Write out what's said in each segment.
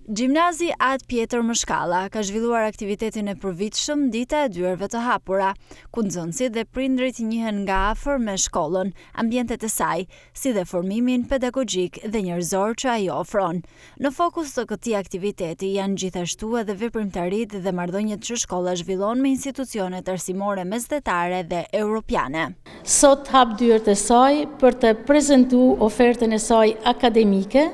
Gjimnazi Atë Pjetër Mëshkalla ka zhvilluar aktivitetin e përvitshëm Dita e Dyerve të Hapura, ku nxënësit dhe prindrit njihen nga afër me shkollën, ambientet e saj, si dhe formimin pedagogjik dhe njerëzor që ajo ofron. Në fokus të këtij aktiviteti janë gjithashtu edhe veprimtaritë dhe marrëdhëniet që shkolla zhvillon me institucionet arsimore mesdhetare dhe europiane. Sot hap dyert e saj për të prezantuar ofertën e saj akademike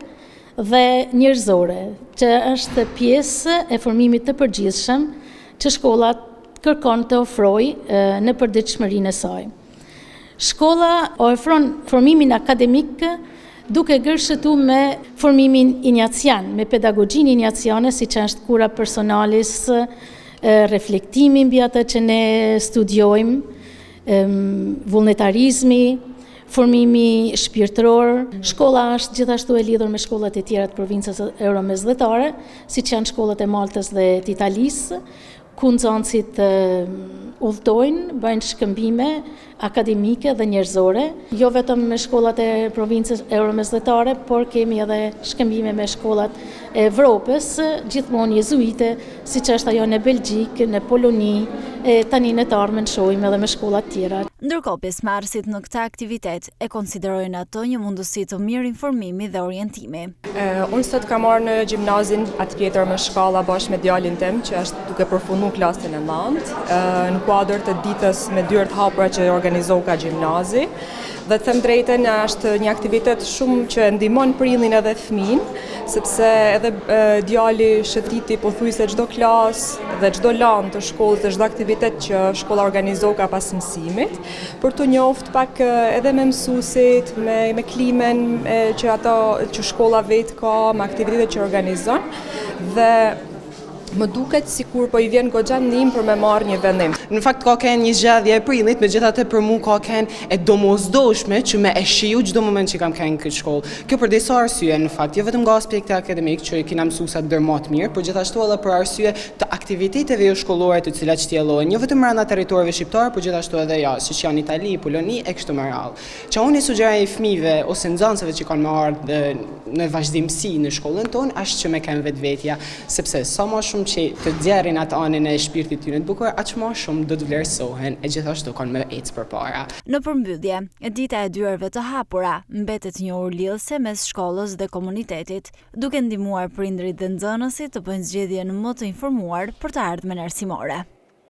dhe njerëzore, që është pjesë e formimit të përgjithshëm që shkolla kërkon të ofrojë në përditshmërinë e saj. Shkolla ofron formimin akademik duke gërshëtuar me formimin inicial, me pedagogjin iniciale, siç është kura personalis, reflektimi mbi atë që ne studiojmë, vullnetarizmi, formimi shpirtëror. Shkolla është gjithashtu e lidhur me shkollat e tjera të provincës euromesdhetare, siç janë shkollat e Maltës dhe të Italisë, ku nxënësit udhtojnë, bëjnë shkëmbime akademike dhe njerëzore, jo vetëm me shkollat e provincës euromesdhetare, por kemi edhe shkëmbime me shkollat e Evropës, gjithmonë jezuite, siç është ajo në Belgjik, në Poloni, tani në të ardhmen shohim edhe me shkollat tjera. Ndërkohë pjesëmarrësit në këtë aktivitet e konsiderojnë ato një mundësi të mirë informimi dhe orientimi. Unë sot kam marrë në gjimnazin Atë Pjetër Mëshkalla bashkë me djalin tim që është duke përfunduar klasën e 9, në kuadër të ditës me dyert hapura që organizoi ka gjimnazi. Dhe të them drejtën, është një aktivitet shumë që ndihmon prindin edhe fëmin, sepse edhe djali shëtiti pothuajse çdo klasë dhe çdo lan të shkollës dhe çdo aktivitet që shkolla organizoi ka pas mësimit, për të njoft pak edhe me mësuesit, me klimën që shkolla vet ka, me aktivitetet që organizon, dhe më duket sikur po I vjen goxha ndim për me marrë një vendim. Në fakt ka qenë një zgjedhje e prindit, megjithatë për mua ka qenë e domosdoshme që me e shiu çdo moment që kam qenë në këtë shkollë. Kjo për disa arsye në fakt, jo vetëm nga aspekti akademik që kena mësuesa ndër më të mirë, por gjithashtu edhe për arsye të aktiviteteve shkollore të cilat shtjellohen, jo vetëm brenda territoreve shqiptare, por gjithashtu edhe jashtë, siç janë Itali, Poloni e kështu me radhë. Që unë sugjeroj fëmijëve ose nxënësve që kanë më ardhur në vazhdimsi në shkollën tonë, është që me kanë vetvetja, sepse sa më shumë që të nxjerrin atë anën e shpirtit tyre të bukur, aq më shumë do të vlerësohen e gjithashtu kanë më ecë përpara. Në përmbyllje, Dita e Dyerve të Hapura mbetet një orë lidhëse mes shkollës dhe komunitetit, duke ndihmuar prindrit dhe nxënësit të bëjnë zgjedhjen më të informuar për të ardhmen arsimore.